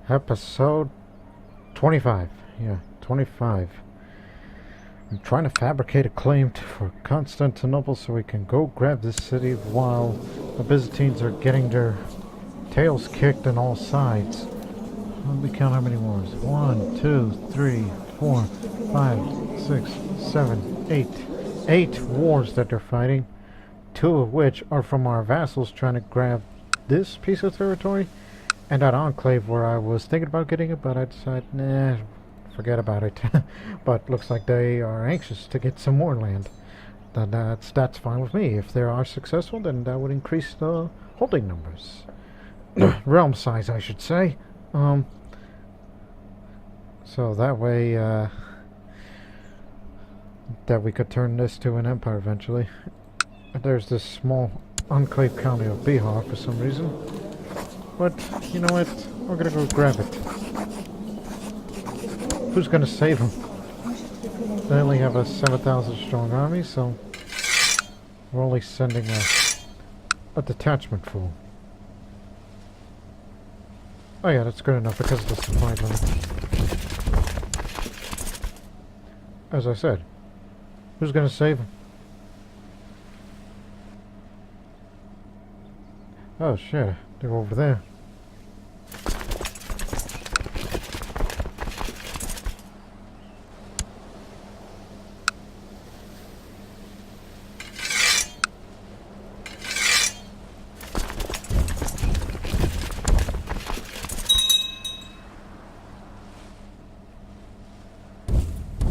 Episode 25. Yeah, 25. I'm trying to fabricate a claim for Constantinople so we can go grab this city while the Byzantines are getting their tails kicked on all sides. Let me count how many wars. 1, 2, 3, 4, 5, 6, 7, 8. 8 wars that they're fighting. 2 of which are from our vassals trying to grab this piece of territory. And that enclave where I was thinking about getting it, but I decided, nah, forget about it. But looks like they are anxious to get some more land. That's fine with me. If they are successful, then that would increase the holding numbers. Realm size, I should say. So that way, that we could turn this to an empire eventually. There's this small enclave county of Bihar for some reason. But, you know what? We're gonna go grab it. Who's gonna save them? They only have a 7,000 strong army, so we're only sending a detachment full. Oh yeah, that's good enough because of the supply limit. As I said, who's gonna save them? Oh shit, they're over there.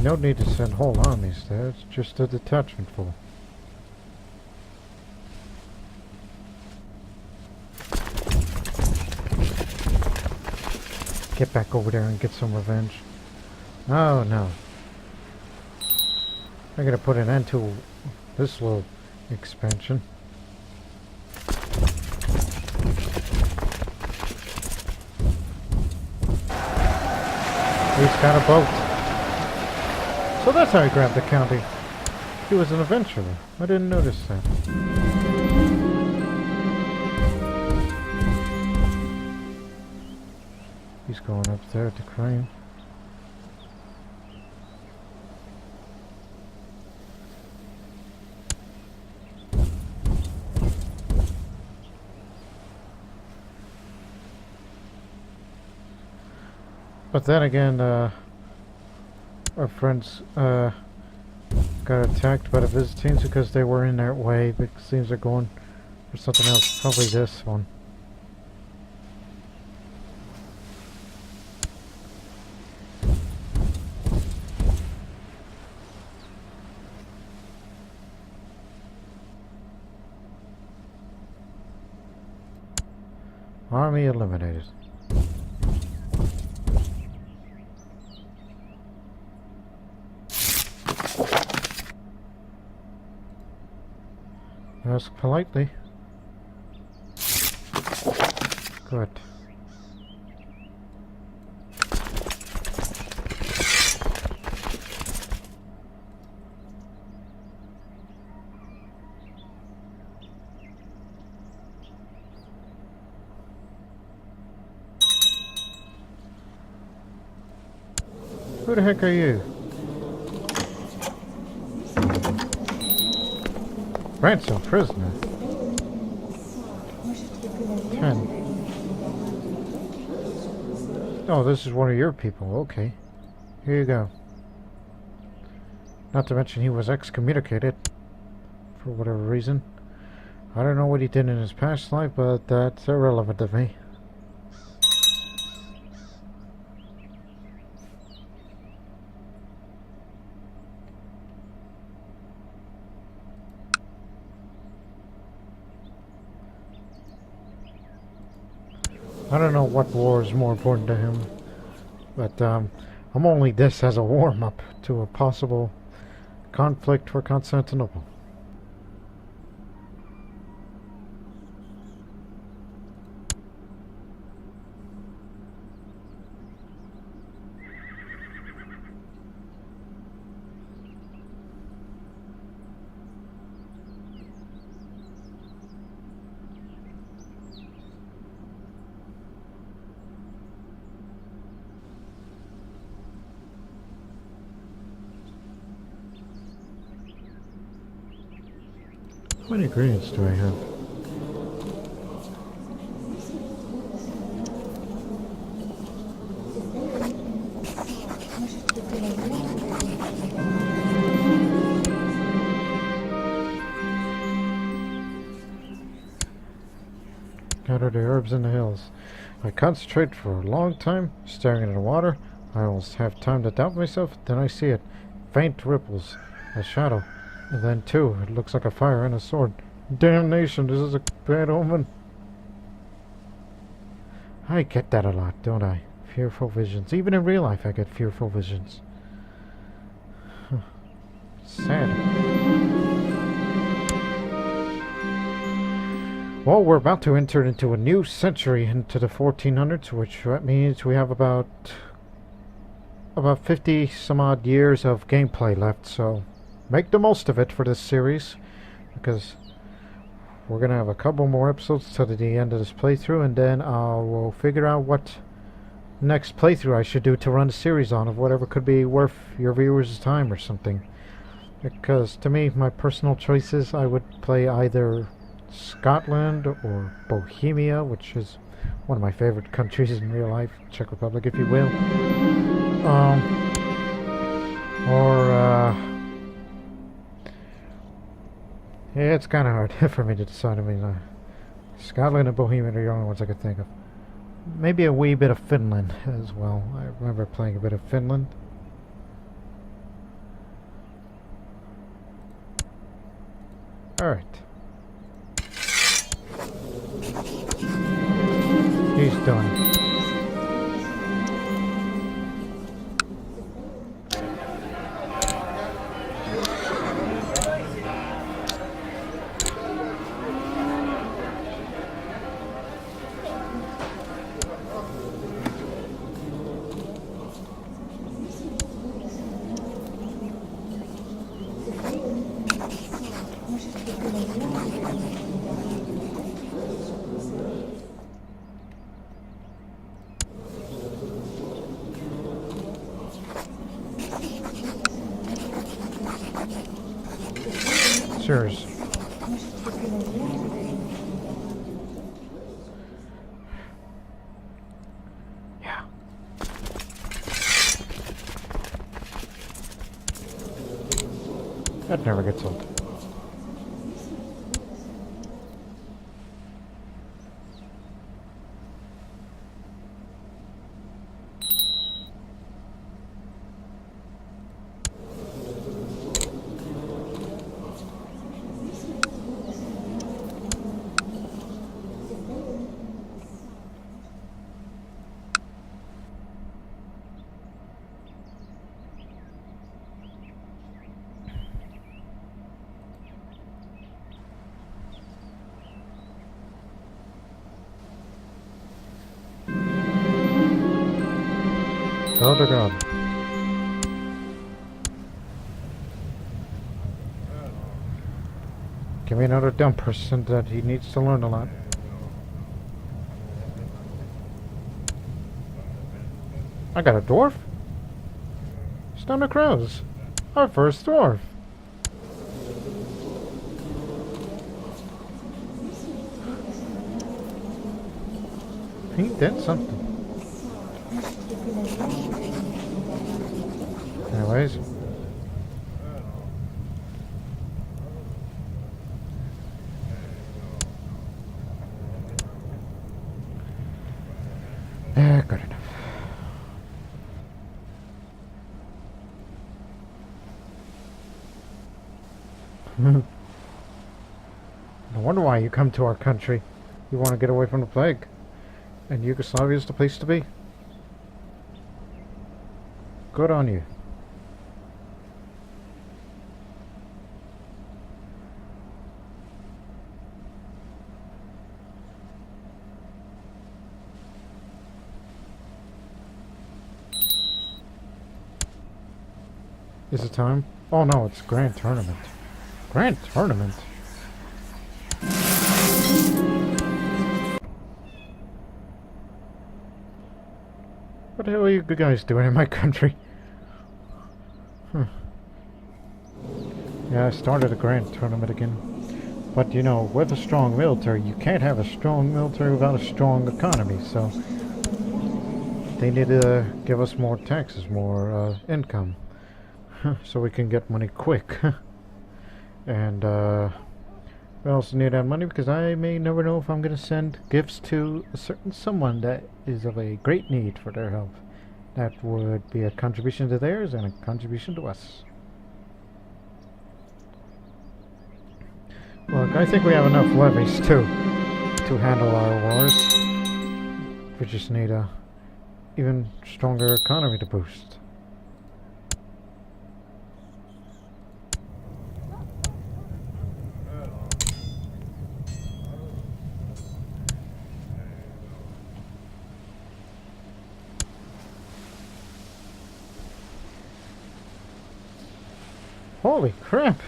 No need to send whole armies there, it's just a detachment full. Get back over there and get some revenge. Oh no. I'm gonna put an end to this little expansion. He's got a boat. So that's how he grabbed the county. He was an adventurer. I didn't notice that. He's going up there at the crane. But then again, our friends got attacked by the Byzantines because they were in their way. But it seems they're going for something else. Probably this one. Army eliminated. Ask politely. Good. Who the heck are you? Ransom prisoner. 10. Oh, this is one of your people. Okay. Here you go. Not to mention he was excommunicated. For whatever reason. I don't know what he did in his past life, but that's irrelevant to me. I don't know what war is more important to him, but I'm only this as a warm-up to a possible conflict for Constantinople. many ingredients do I have? Gather the herbs in the hills. I concentrate for a long time, staring into the water. I almost have time to doubt myself, then I see it. Faint ripples. A shadow. And then two, it looks like a fire and a sword. Damnation, this is a bad omen. I get that a lot, don't I? Fearful visions. Even in real life I get fearful visions. Sad. Well, we're about to enter into a new century, into the 1400s, which means we have about 50 some odd years of gameplay left, so make the most of it for this series, because we're going to have a couple more episodes to the end of this playthrough, and then I will figure out what next playthrough I should do to run the series on, of whatever could be worth your viewers' time or something. Because to me, my personal choices, I would play either Scotland or Bohemia, which is one of my favorite countries in real life, Czech Republic if you will. Yeah, it's kind of hard for me to decide. I mean, Scotland and Bohemia are the only ones I could think of. Maybe a wee bit of Finland as well. I remember playing a bit of Finland. Alright. He's done. Cheers. Yeah. That never gets old. Oh to God. Give me another dumb person that he needs to learn a lot. I got a dwarf? Stone the crows. Our first dwarf. He did something. Anyways. Good enough. No wonder why you come to our country. You want to get away from the plague. And Yugoslavia is the place to be. Good on you. Is it time? Oh no, it's Grand Tournament. Grand Tournament? What the hell are you guys doing in my country? Yeah, I started a Grand Tournament again. But you know, with a strong military, you can't have a strong military without a strong economy, so they need to give us more taxes, more income, so we can get money quick. And we also need that money because I may never know if I'm going to send gifts to a certain someone that is of a great need for their help. That would be a contribution to theirs and a contribution to us. Look, I think we have enough levies too to handle our wars. We just need a even stronger economy to boost. Holy crap!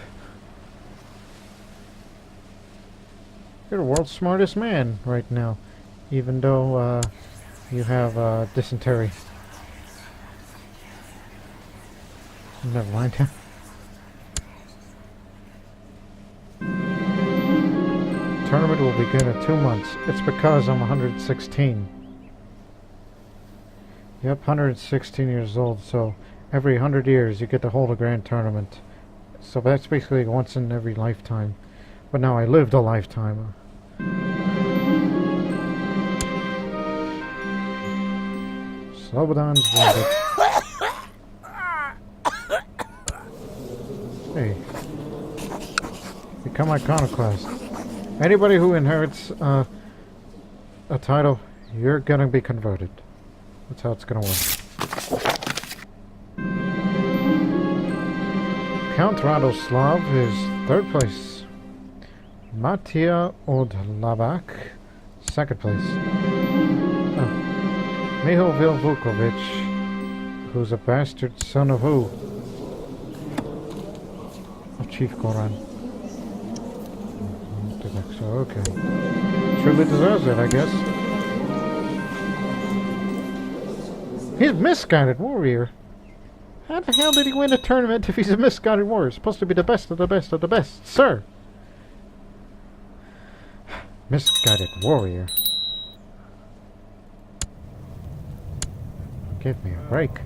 You're the world's smartest man right now, even though you have dysentery. Never mind. Tournament will begin in 2 months. It's because I'm 116. Yep, 116 years old, so every 100 years you get to hold a grand tournament. So that's basically once in every lifetime. But now I lived a lifetime. Slobodan's wounded. Hey. Become iconoclast. Anybody who inherits a title, you're gonna be converted. That's how it's gonna work. Count Radoslav is 3rd place. Matija Odlavak, 2nd place. Mihovil Vukovic, who's a bastard son of who? Of Chief Goran. So, okay. Truly deserves it, I guess. He's a misguided warrior. How the hell did he win a tournament if he's a misguided warrior? He's supposed to be the best of the best of the best, sir. Misguided warrior. Give me a break.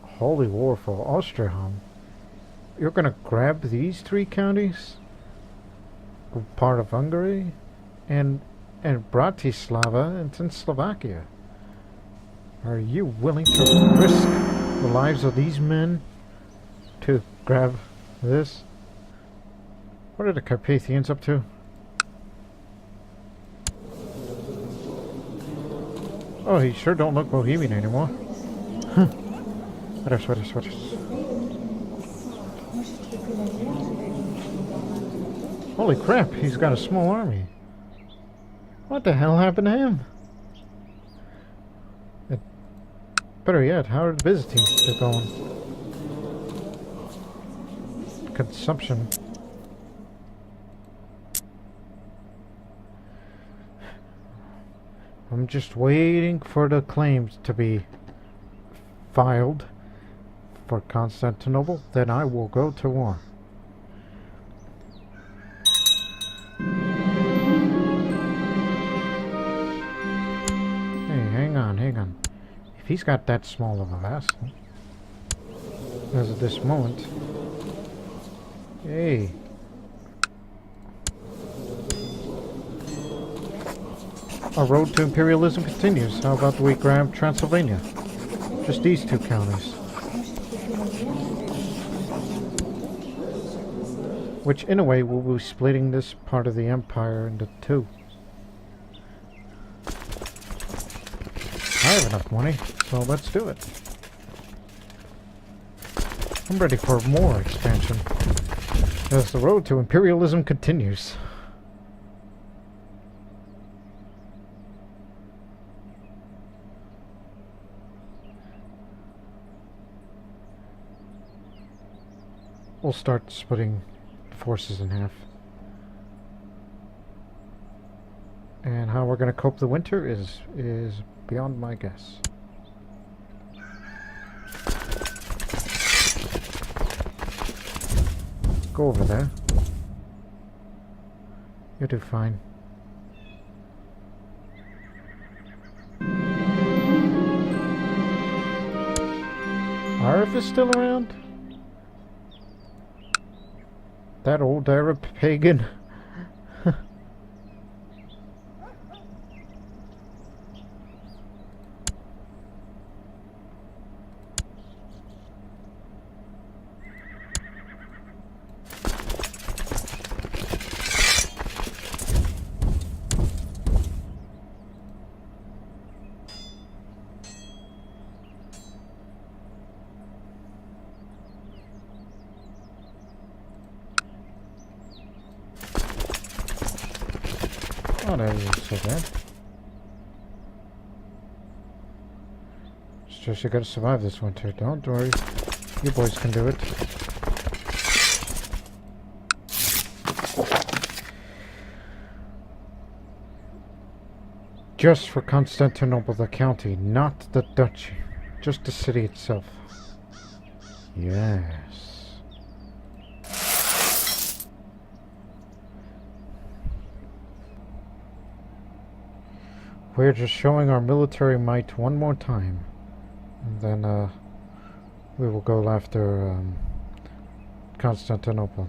Holy war for Austraham. You're gonna grab these 3 counties? Part of Hungary? And Bratislava and in Slovakia. Are you willing to risk the lives of these men to grab this? What are the Carpathians up to? Oh, he sure don't look Bohemian anymore. Huh. Sweaters. Holy crap, he's got a small army. What the hell happened to him? Better yet, how are the Byzantines still going? Consumption. I'm just waiting for the claims to be filed for Constantinople, then I will go to war. Hey, hang on. If he's got that small of a vassal, as of this moment, hey. Our road to imperialism continues. How about we grab Transylvania? Just these 2 counties. Which, in a way, will be splitting this part of the empire into 2. I have enough money, so let's do it. I'm ready for more expansion, as the road to imperialism continues. We'll start splitting forces in half. And how we're going to cope the winter is beyond my guess. Go over there. You do fine. Arv is still around? That old Arab pagan? Oh, that isn't so bad. It's just you gotta survive this winter. Don't worry. You boys can do it. Just for Constantinople, the county, not the duchy. Just the city itself. Yes. We're just showing our military might one more time. And then, we will go after, Constantinople.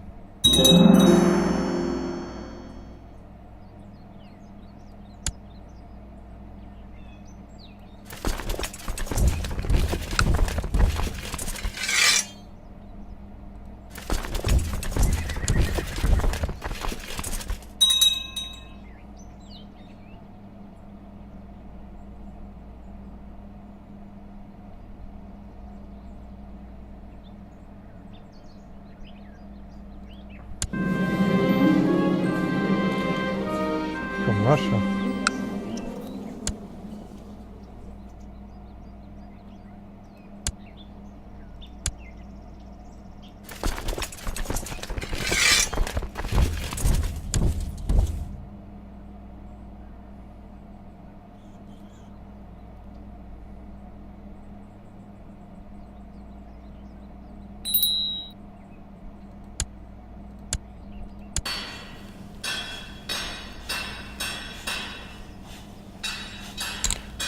From Russia.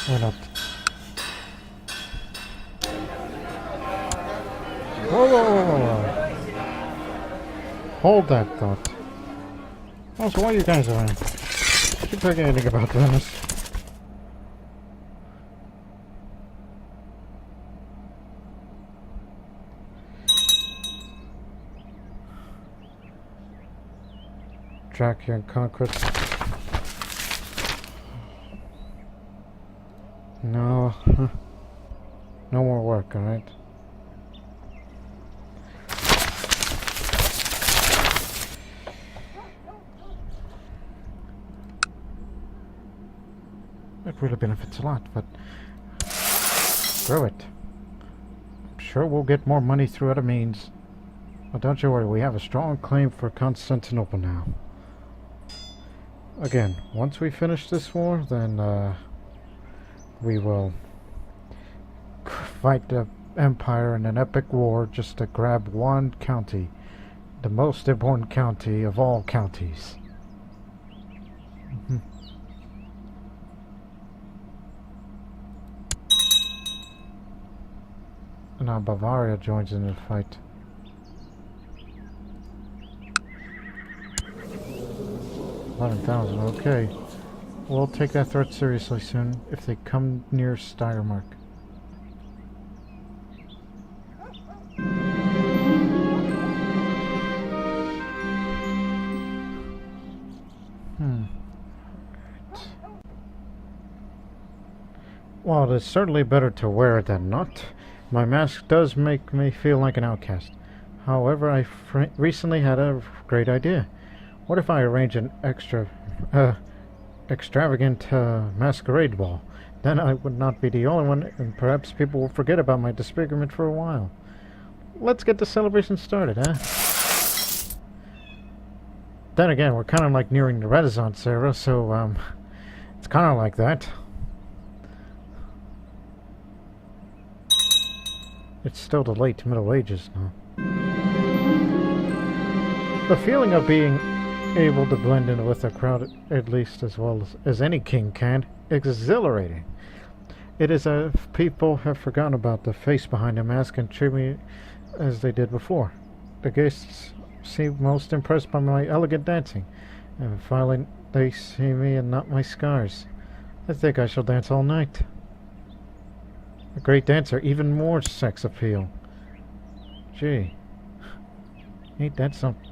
Why not? Whoa, whoa, whoa, whoa. Hold that thought. Also, why are you guys around? Keep forgetting about Venice. Trachean conquest. No. No more work, alright? It really benefits a lot, but screw it. I'm sure we'll get more money through other means. But don't you worry, we have a strong claim for Constantinople now. Again, once we finish this war, then we will fight the Empire in an epic war just to grab one county. The most important county of all counties. And now Bavaria joins in the fight. $11,000, okay. We'll take that threat seriously soon if they come near Steiermark. Well, it's certainly better to wear it than not. My mask does make me feel like an outcast. However, I recently had a great idea. What if I arrange an extravagant masquerade ball? Then I would not be the only one, and perhaps people will forget about my disfigurement for a while. Let's get the celebration started, eh? Then again, we're kind of like nearing the Renaissance era, so it's kind of like that. It's still the late Middle Ages now. The feeling of being able to blend in with a crowd at least as well as any king can is exhilarating. It is as if people have forgotten about the face behind the mask and treat me as they did before. The guests seem most impressed by my elegant dancing, and finally they see me and not my scars. I think I shall dance all night. A great dancer, even more sex appeal. Gee, ain't that something?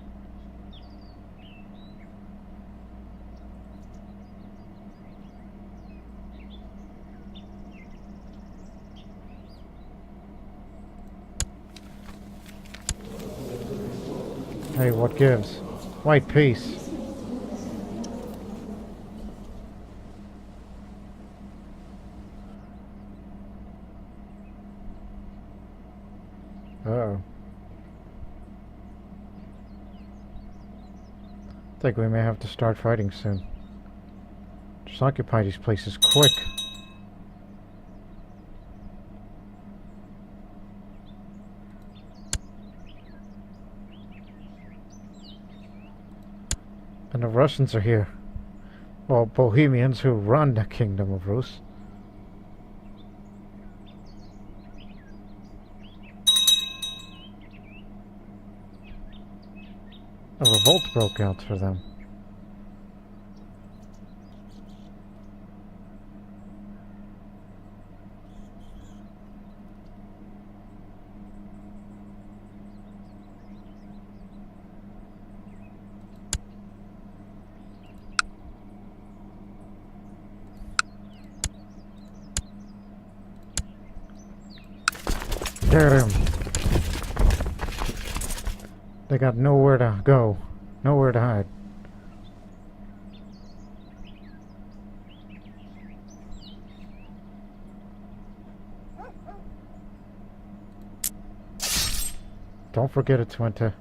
Hey, what gives? White peace. Uh-oh. I think we may have to start fighting soon. Just occupy these places quick. And the Russians are here. Well, Bohemians who run the Kingdom of Rus. A revolt broke out for them. Get him! They got nowhere to go, nowhere to hide. Don't forget it's winter.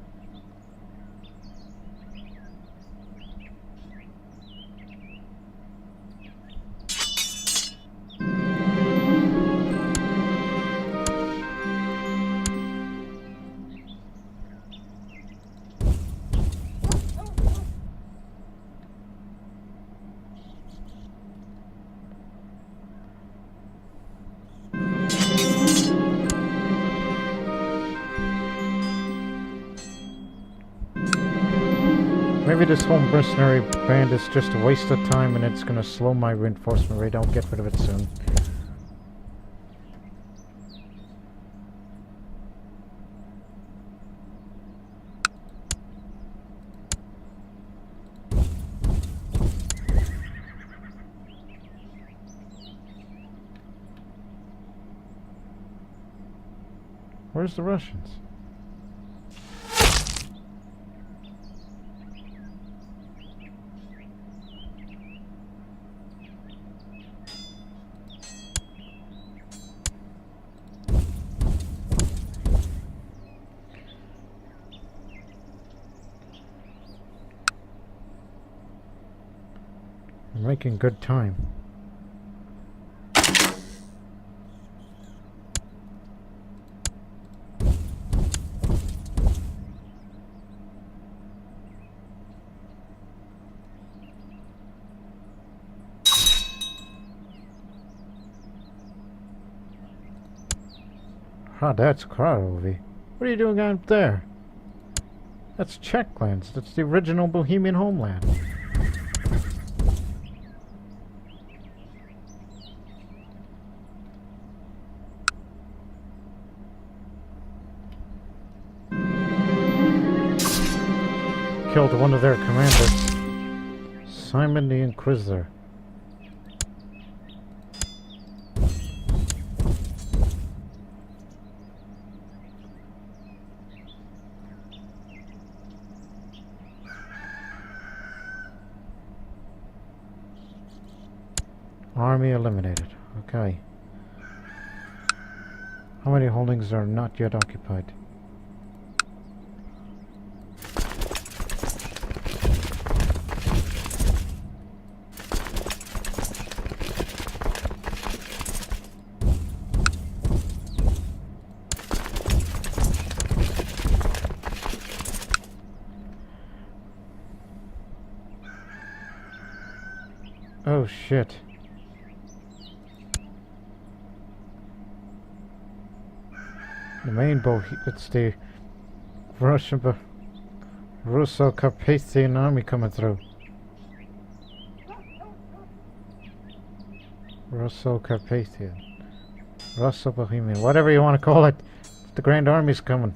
Maybe this whole mercenary band is just a waste of time and it's gonna slow my reinforcement rate. I'll get rid of it soon. Where's the Russians? I'm making good time. Ah, that's Karlovy. What are you doing out there? That's Czechlands. That's the original Bohemian homeland. Killed one of their commanders, Simon the Inquisitor. Army eliminated. Okay. How many holdings are not yet occupied? Oh shit. The main boat, it's the Russo-Carpathian army coming through. Russo-Carpathian. Russo-Bohemian. Whatever you want to call it. The Grand Army's coming.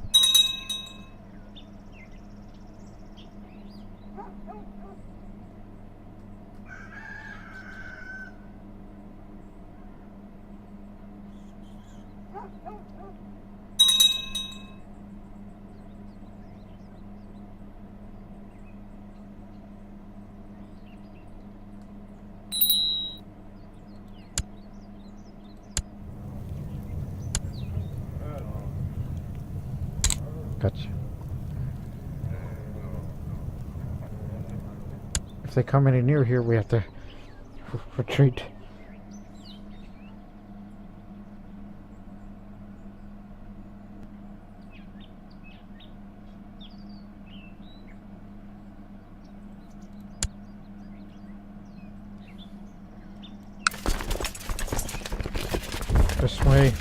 Gotcha. If they come any near here, we have to retreat. This way.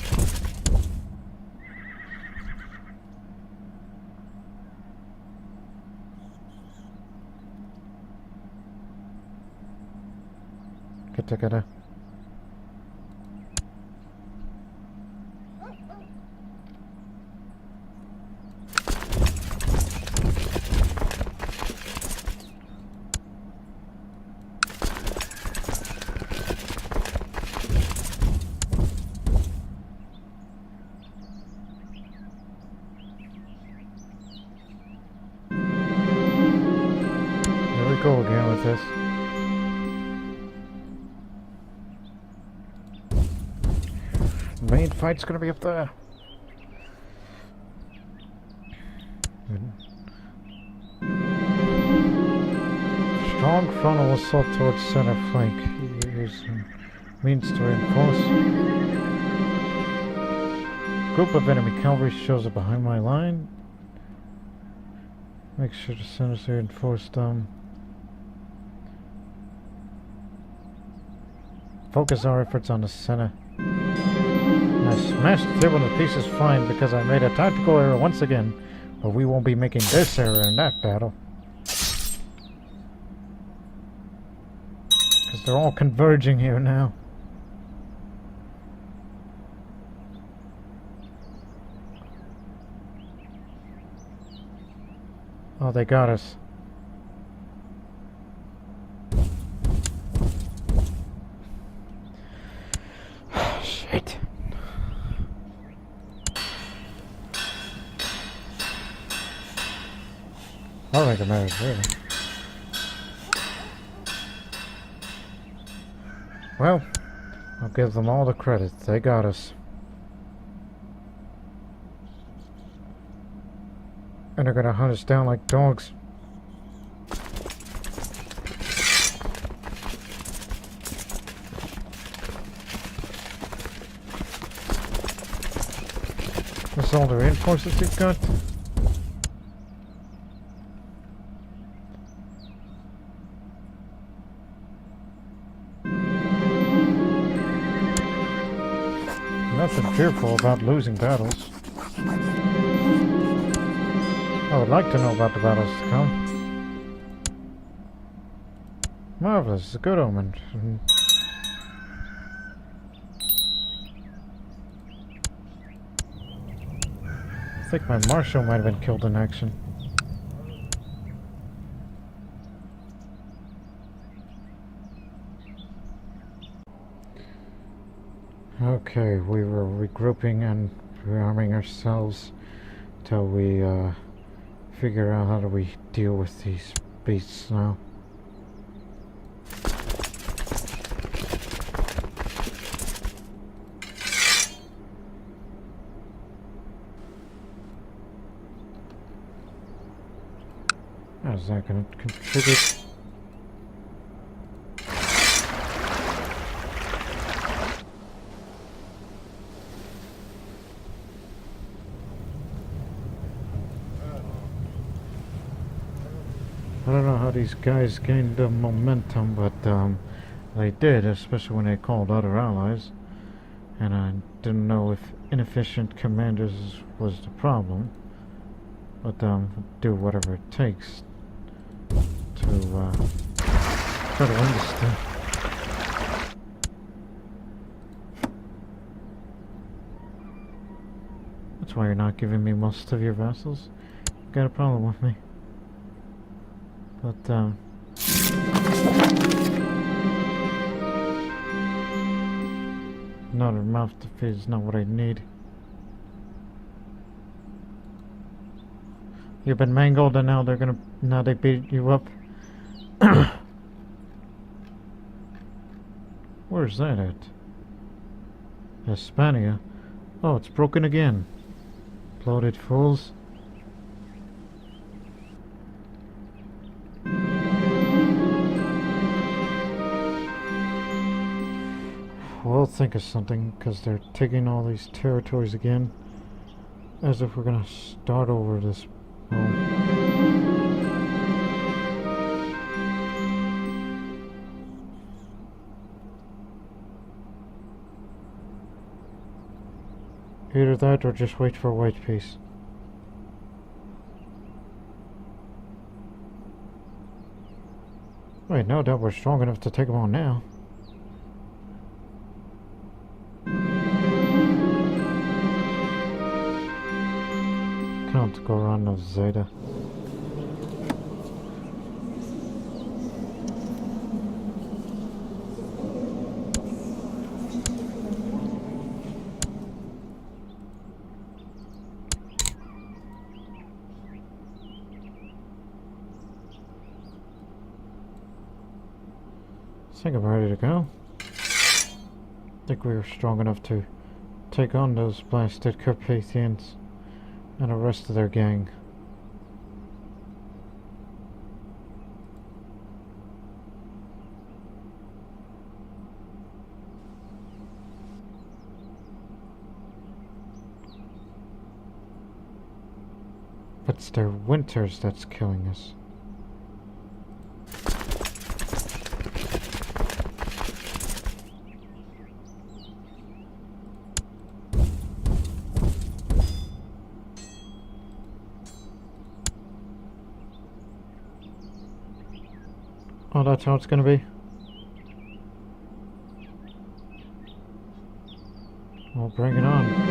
Get. Here we go again with this. Main fight's gonna be up there. Strong frontal assault towards center flank. Here's means to reinforce. Group of enemy cavalry shows up behind my line. Make sure the center's reinforced. Focus our efforts on the center. I smashed the table to pieces fine because I made a tactical error once again, but we won't be making this error in that battle. Because they're all converging here now. Oh, they got us. Shit. I don't think it matters, really. Well, I'll give them all the credit. They got us. And they're gonna hunt us down like dogs. That's all the reinforcements you've got? Nothing fearful about losing battles. I would like to know about the battles to come. Marvelous, it's a good omen. I think my marshal might have been killed in action. Okay, we were regrouping and rearming ourselves till we figure out how do we deal with these beasts now. How's that going to contribute? I don't know how these guys gained the momentum, but They did, especially when they called other allies. And I didn't know if inefficient commanders was the problem. But do whatever it takes to try to win this thing. That's why you're not giving me most of your vassals. You got a problem with me. But another mouth to feed is not what I need. You've been mangled and now they beat you up. Where's that at? Hispania. Oh, it's broken again. Bloated fools. We'll think of something, because they're taking all these territories again. As if we're gonna start over this. Either that or just wait for white peace. Wait, no doubt we're strong enough to take them on now. Count Goran of Zeta. I think I'm ready to go. I think we are strong enough to take on those blasted Carpathians and the rest of their gang. But it's their winters that's killing us. Oh, that's how it's gonna be? Well, bring it on.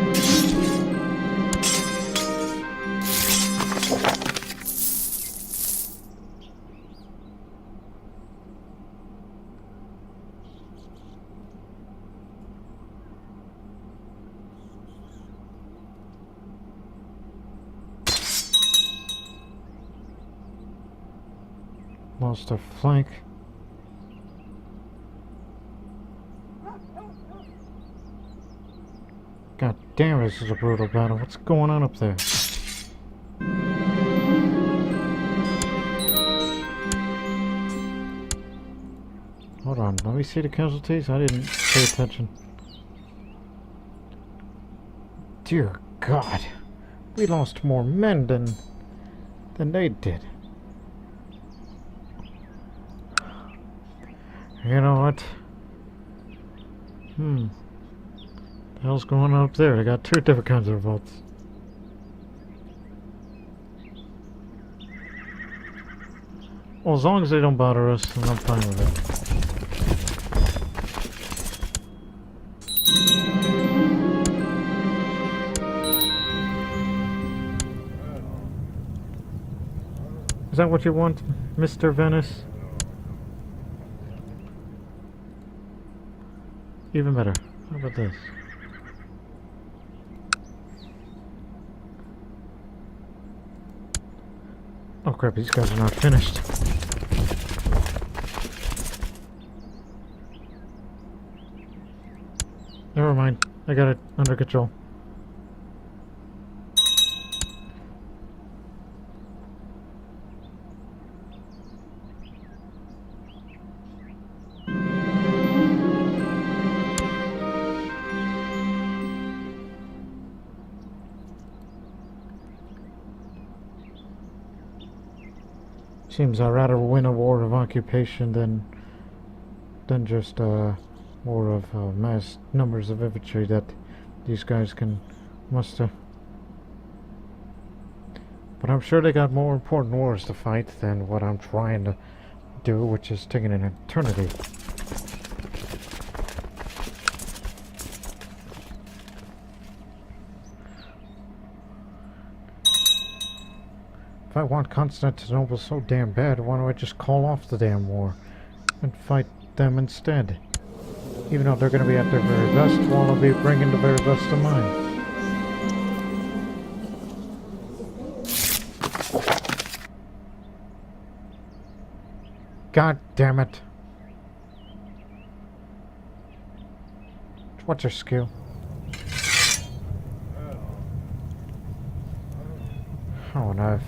Lost our flank. God damn, this is a brutal battle. What's going on up there? Hold on, let me see the casualties. I didn't pay attention. Dear God, we lost more men than they did. You know what? The hell's going on up there? They got two different kinds of revolts. Well, as long as they don't bother us, then I'm fine with it. Is that what you want, Mr. Venice? Even better. How about this? Oh crap, these guys are not finished. Never mind, I got it under control. Seems I'd rather win a war of occupation than than just more of mass numbers of infantry that these guys can muster. But I'm sure they got more important wars to fight than what I'm trying to do, which is taking an eternity. If I want Constantinople so damn bad, why don't I just call off the damn war and fight them instead? Even though they're going to be at their very best, while I'll be bringing the very best of mine. God damn it. What's your skill? Oh, no.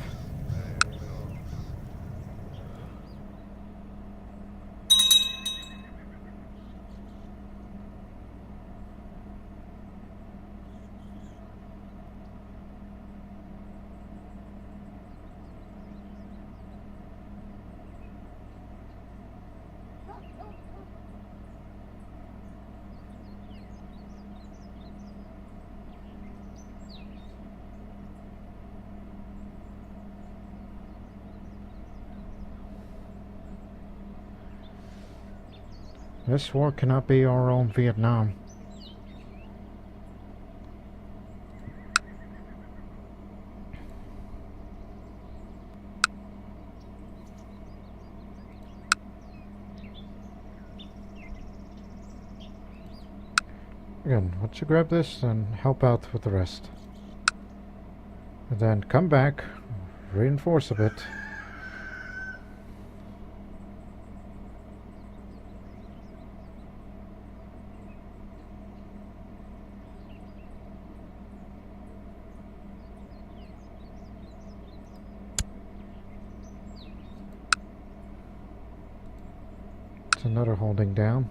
This war cannot be our own Vietnam. Again, once you grab this, then help out with the rest. And then come back, reinforce a bit. It's another holding down.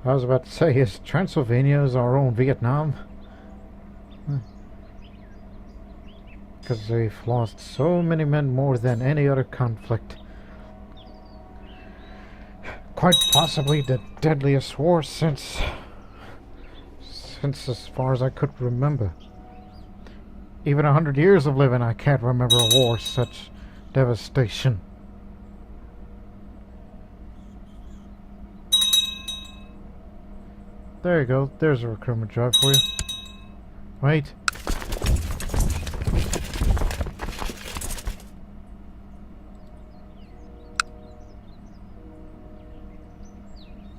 I was about to say, is Transylvania is our own Vietnam? Because they've lost so many men more than any other conflict. Quite possibly the deadliest war since as far as I could remember. Even 100 years of living, I can't remember a war such devastation. There you go. There's a recruitment drive for you. Wait.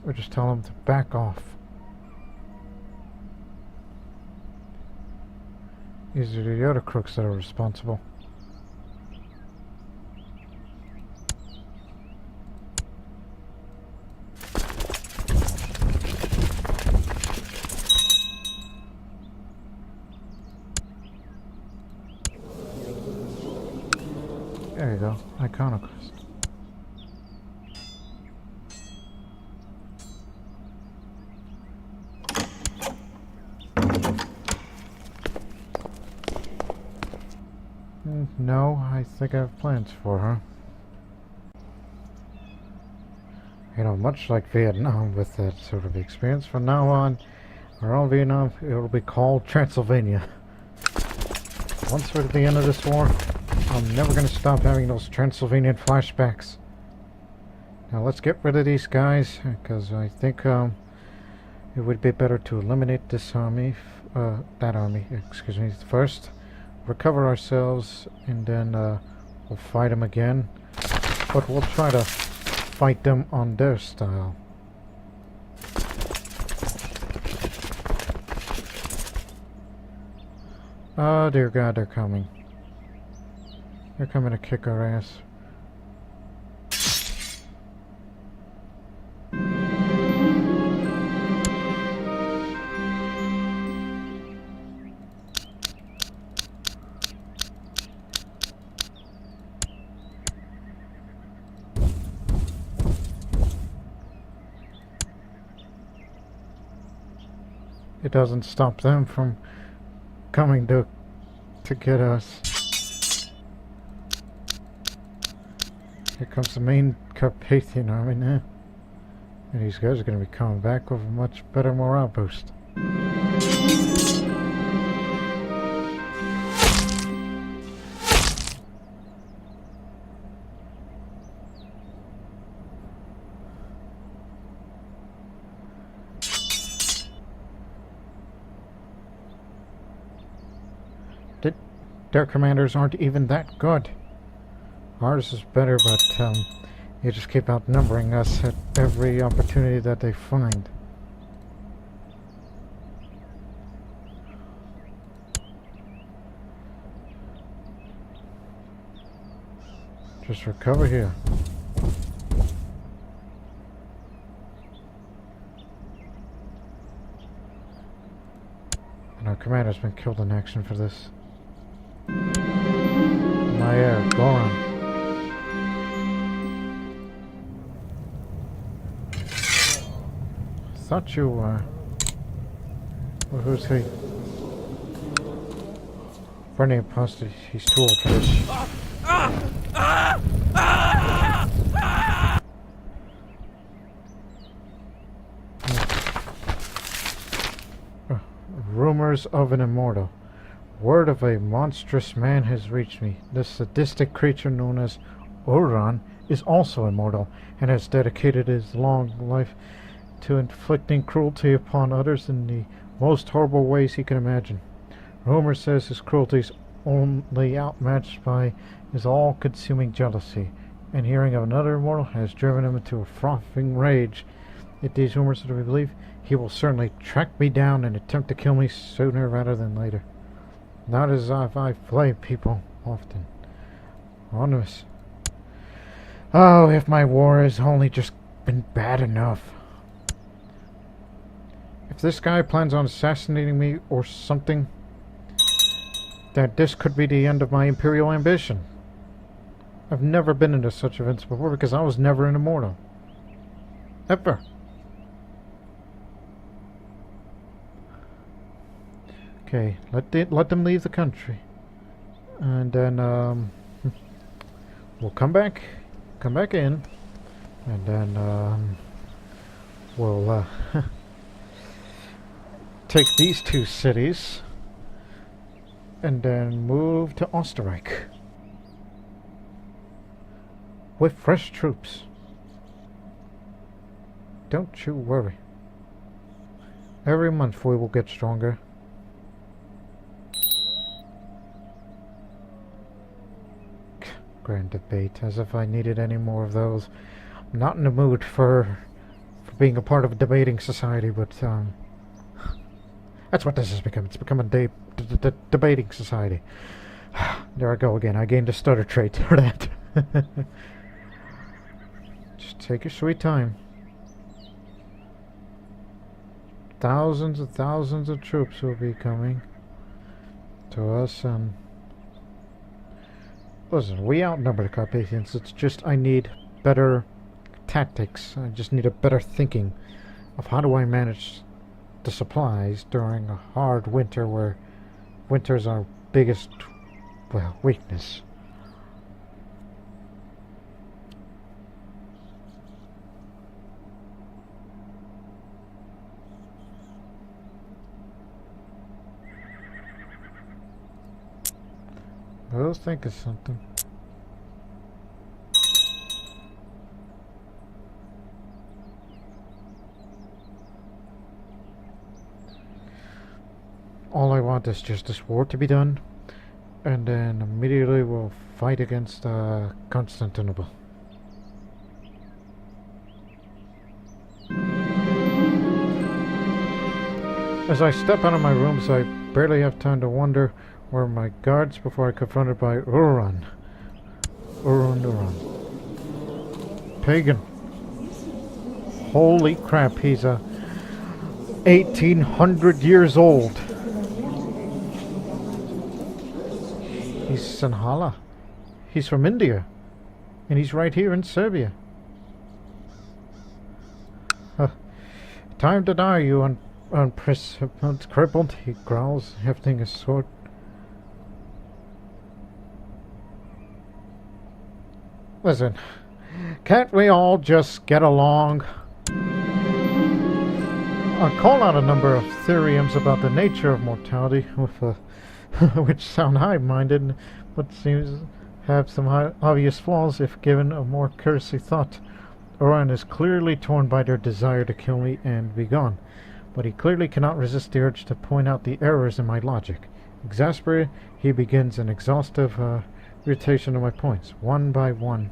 Or just tell them to back off. These are the other crooks that are responsible. There you go, Iconoclast. No, I think I have plans for her. You know, much like Vietnam with that sort of experience, from now on, our own Vietnam, it will be called Transylvania. Once we're at the end of this war, I'm never going to stop having those Transylvanian flashbacks. Now let's get rid of these guys, because I think it would be better to eliminate this army, excuse me, first. Recover ourselves, and then we'll fight them again. But we'll try to fight them on their style. Oh dear God, they're coming. They're coming to kick our ass. it doesn't stop them from coming to get us. Here comes the main Carpathian army now. And these guys are going to be coming back with a much better morale boost. Their commanders aren't even that good. Ours is better, but they just keep outnumbering us at every opportunity that they find. Just recover here. And our commander's been killed in action for this. My air, go on. Thought you were. Well, who's he? Burning apostate. He's too old for this. Rumors of an immortal. Word of a monstrous man has reached me. This sadistic creature known as Uran is also immortal, and has dedicated his long life to inflicting cruelty upon others in the most horrible ways he can imagine. Rumor says his cruelty is only outmatched by his all-consuming jealousy, and hearing of another immortal has driven him into a frothing rage. If these rumors are to be believed, he will certainly track me down and attempt to kill me sooner rather than later. Not as if I flay people often. Honest. Oh, if my war has only just been bad enough. If this guy plans on assassinating me or something, that this could be the end of my imperial ambition. I've never been into such events before because I was never an immortal. Ever. Okay, let them leave the country, and then we'll come back in, and then we'll take these two cities, and then move to Österreich with fresh troops. Don't you worry. Every month we will get stronger. Grand debate, as if I needed any more of those. I'm not in the mood for being a part of a debating society, but that's what this has become. It's become a debating society. There I go again. I gained a stutter trait for that. Just take your sweet time. Thousands and thousands of troops will be coming to us, and listen, we outnumber the Carpathians. It's just I need better tactics. I just need a better thinking of how do I manage the supplies during a hard winter where winter's our biggest, well, weakness. I was thinking something. All I want is just this war to be done, and then immediately we'll fight against Constantinople. As I step out of my rooms, I barely have time to wonder where my guards before I confronted by Uran. Uran. Pagan. Holy crap, he's 1800 years old. He's Sanhala. He's from India. And he's right here in Serbia. Time to die, you crippled, he growls, hefting his sword. Listen, can't we all just get along? I call out a number of theorems about the nature of mortality, which sound high-minded, but seems to have some obvious flaws if given a more cursory thought. Orion is clearly torn by their desire to kill me and be gone, but he clearly cannot resist the urge to point out the errors in my logic. Exasperated, he begins an exhaustive irritation of my points, one by one.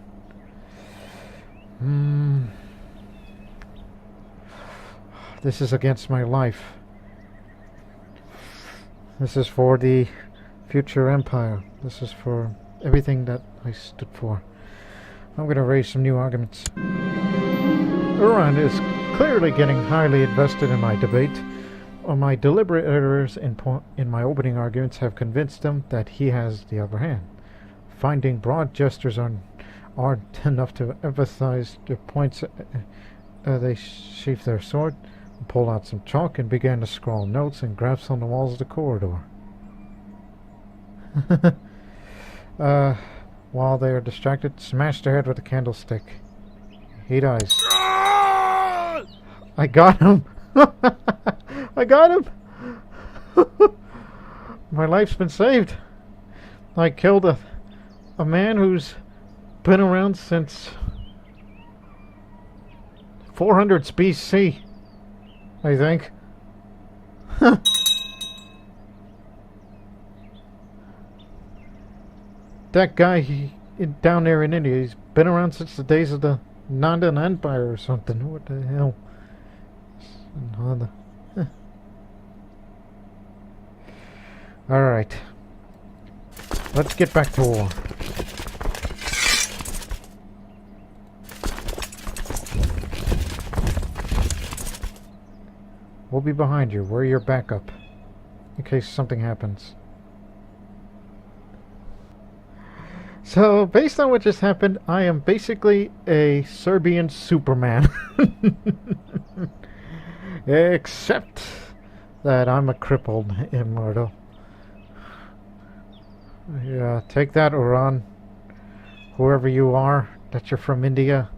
This is against my life. This is for the future empire. This is for everything that I stood for. I'm going to raise some new arguments. Uran is clearly getting highly invested in my debate. My deliberate errors in my opening arguments have convinced him that he has the upper hand. Finding broad gestures aren't enough to emphasize their points. They sheath their sword, pull out some chalk, and began to scrawl notes and graphs on the walls of the corridor. While they are distracted, smash their head with a candlestick. He dies. I got him! I got him! My life's been saved. I killed a man who's been around since 400 BC, I think. That guy down there in India, he's been around since the days of the Nandan Empire or something. What the hell? Alright. Let's get back to war. We'll be behind you. We're your backup in case something happens. So, based on what just happened, I am basically a Serbian Superman. Except that I'm a crippled immortal. Yeah, take that, Uran. Whoever you are, that you're from India.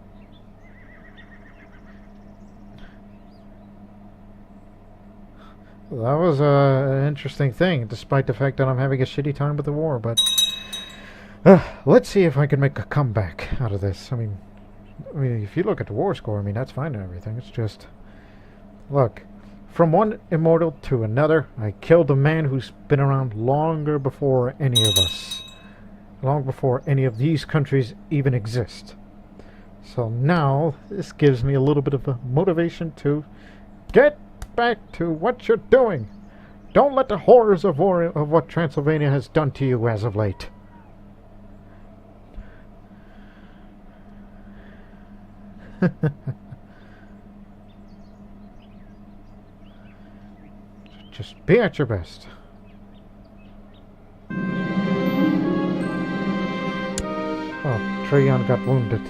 That was an interesting thing, despite the fact that I'm having a shitty time with the war, but... let's see if I can make a comeback out of this. I mean, if you look at the war score, I mean, that's fine and everything. It's just... Look, from one immortal to another, I killed a man who's been around longer before any of us. Long before any of these countries even exist. So now, this gives me a little bit of a motivation to get back to what you're doing. Don't let the horrors of war of what Transylvania has done to you as of late. Just be at your best. Oh, Trajan got wounded.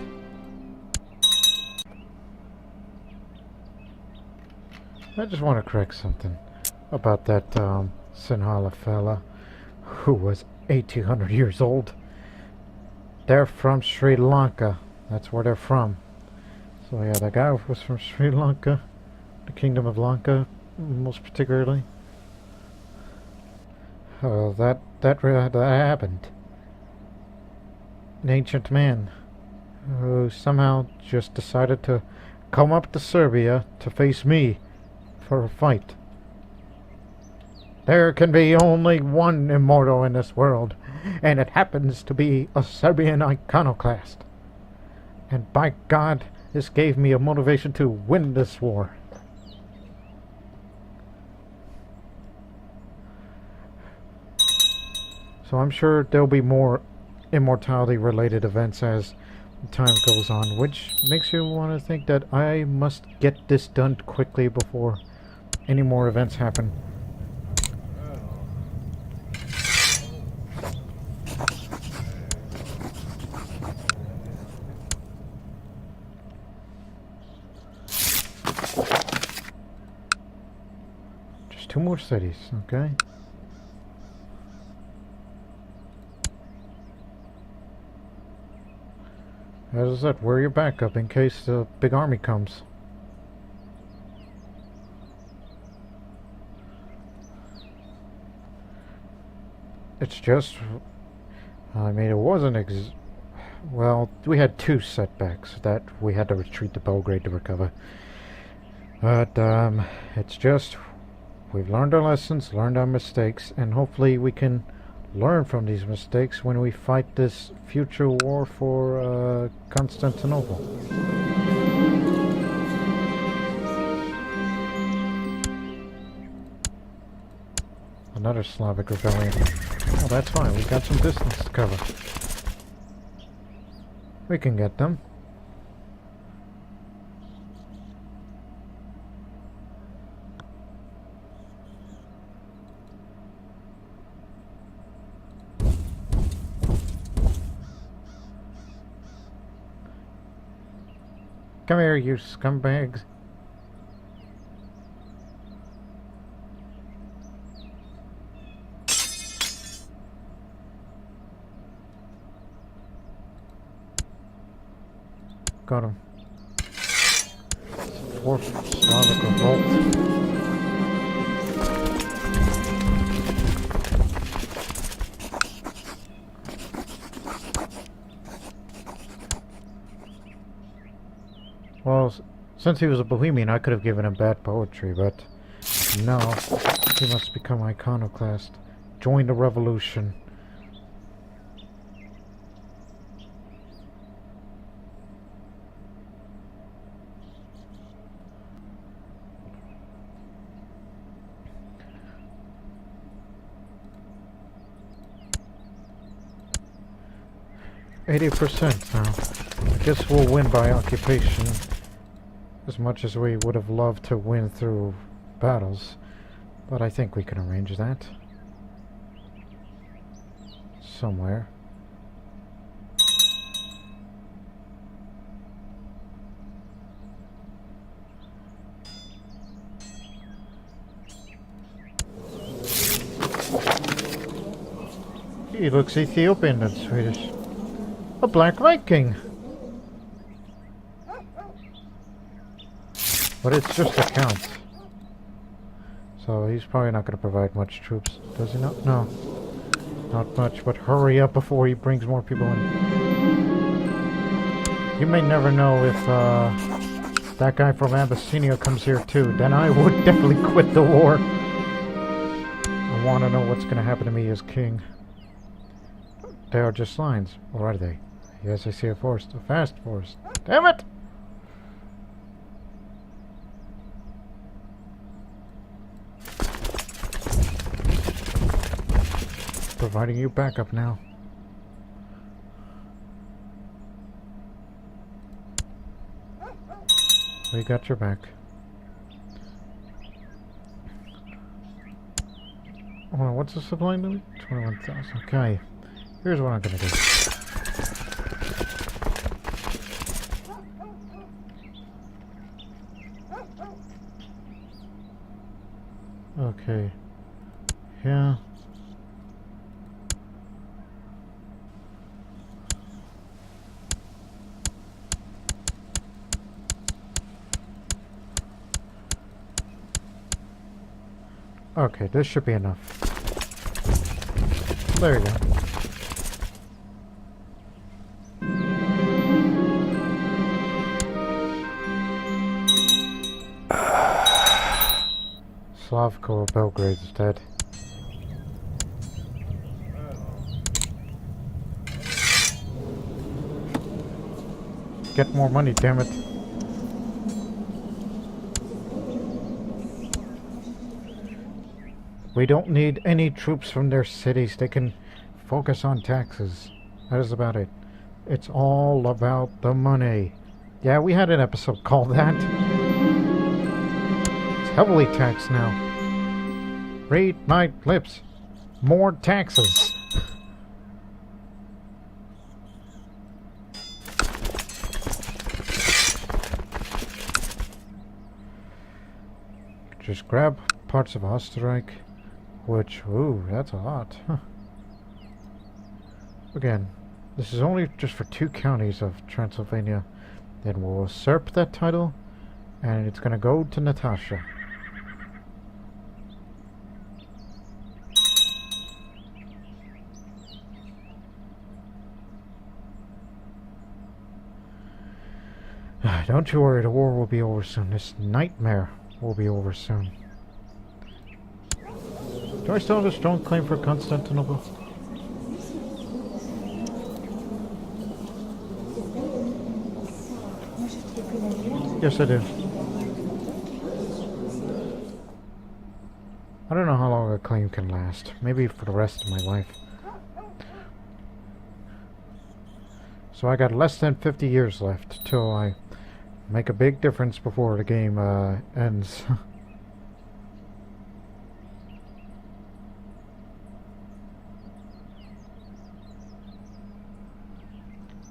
I just want to correct something about that Sinhala fella who was 1800 years old. They're from Sri Lanka. That's where they're from. So yeah, that guy was from Sri Lanka, the Kingdom of Lanka, most particularly. That happened. An ancient man who somehow just decided to come up to Serbia to face me for a fight. There can be only one immortal in this world, and it happens to be a Serbian iconoclast. And by God, this gave me a motivation to win this war. So I'm sure there'll be more immortality-related events as time goes on, which makes you want to think that I must get this done quickly before any more events happen. 2 more cities, okay? As I said, wear your backup in case the big army comes. It's just, I mean, it wasn't well, we had 2 setbacks that we had to retreat to Belgrade to recover. But, it's just, we've learned our lessons, learned our mistakes, and hopefully we can learn from these mistakes when we fight this future war for, Constantinople. Another Slavic rebellion. Oh, that's fine. We got some distance to cover. We can get them. Come here, you scumbags. Got him. Fourth Slavic revolt. Well, since he was a Bohemian, I could have given him bad poetry, but no, he must become iconoclast. Join the revolution. %. Now, I guess we'll win by occupation as much as we would have loved to win through battles, but I think we can arrange that somewhere. He looks Ethiopian and Swedish. A black Viking! But it's just a count. So he's probably not going to provide much troops. Does he not? No. Not much, but hurry up before he brings more people in. You may never know if that guy from Abyssinia comes here too. Then I would definitely quit the war. I want to know what's going to happen to me as king. They are just lines. Or are they? Yes, I see a forest. A fast forest. Damn it! Providing you backup now. We got your back. Hold on, what's the supply limit? 21,000. Okay. Here's what I'm gonna do. Okay. Yeah. Okay, this should be enough. There you go. Slavko Belgrade is dead. Get more money, damn it. We don't need any troops from their cities. They can focus on taxes. That is about it. It's all about the money. Yeah, we had an episode called that. It's heavily taxed now. Read my lips. More taxes. Just grab parts of Österreich, which, ooh, that's a lot. Huh. Again, this is only just for 2 counties of Transylvania. Then we'll usurp that title, and it's gonna go to Natasha. Don't you worry, the war will be over soon. This nightmare will be over soon. Do I still have a strong claim for Constantinople? Yes, I do. I don't know how long a claim can last. Maybe for the rest of my life. So I got less than 50 years left till I make a big difference before the game ends.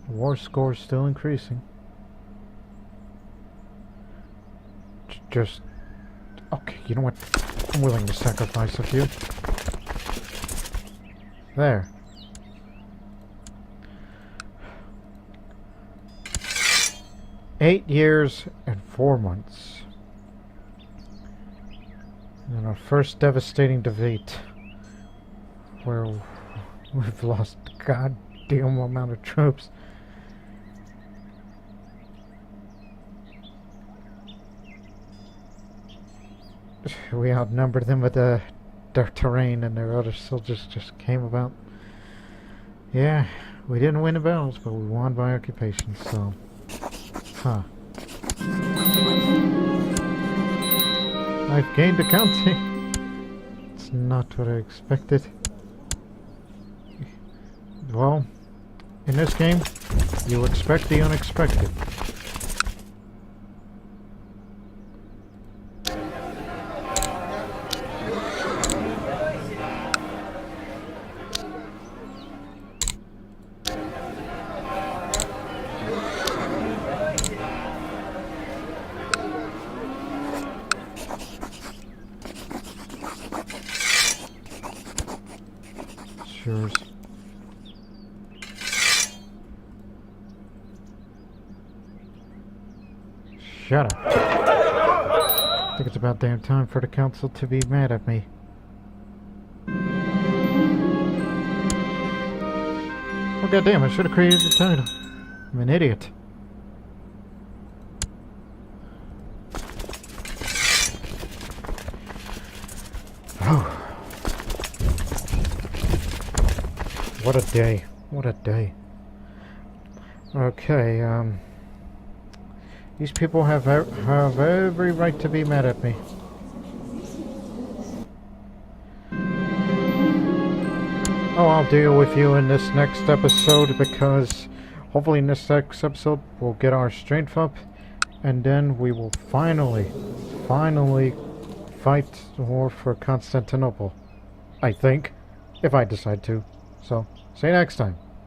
The war score is still increasing. Just... okay, you know what? I'm willing to sacrifice a few. There. Eight years and 4 months. And our first devastating defeat, where we've lost a goddamn amount of troops. We outnumbered them with their terrain, and their other soldiers just came about. Yeah, we didn't win the battles, but we won by occupation, so... huh. I've gained a county. It's not what I expected. Well, in this game, you expect the unexpected. Yours. Shut up. I think it's about damn time for the council to be mad at me. Oh goddamn, I should have created the title. I'm an idiot. Oh. What a day. What a day. Okay, these people have every right to be mad at me. Oh, I'll deal with you in this next episode, because hopefully in this next episode we'll get our strength up, and then we will finally fight the war for Constantinople. I think, if I decide to. So, see you next time.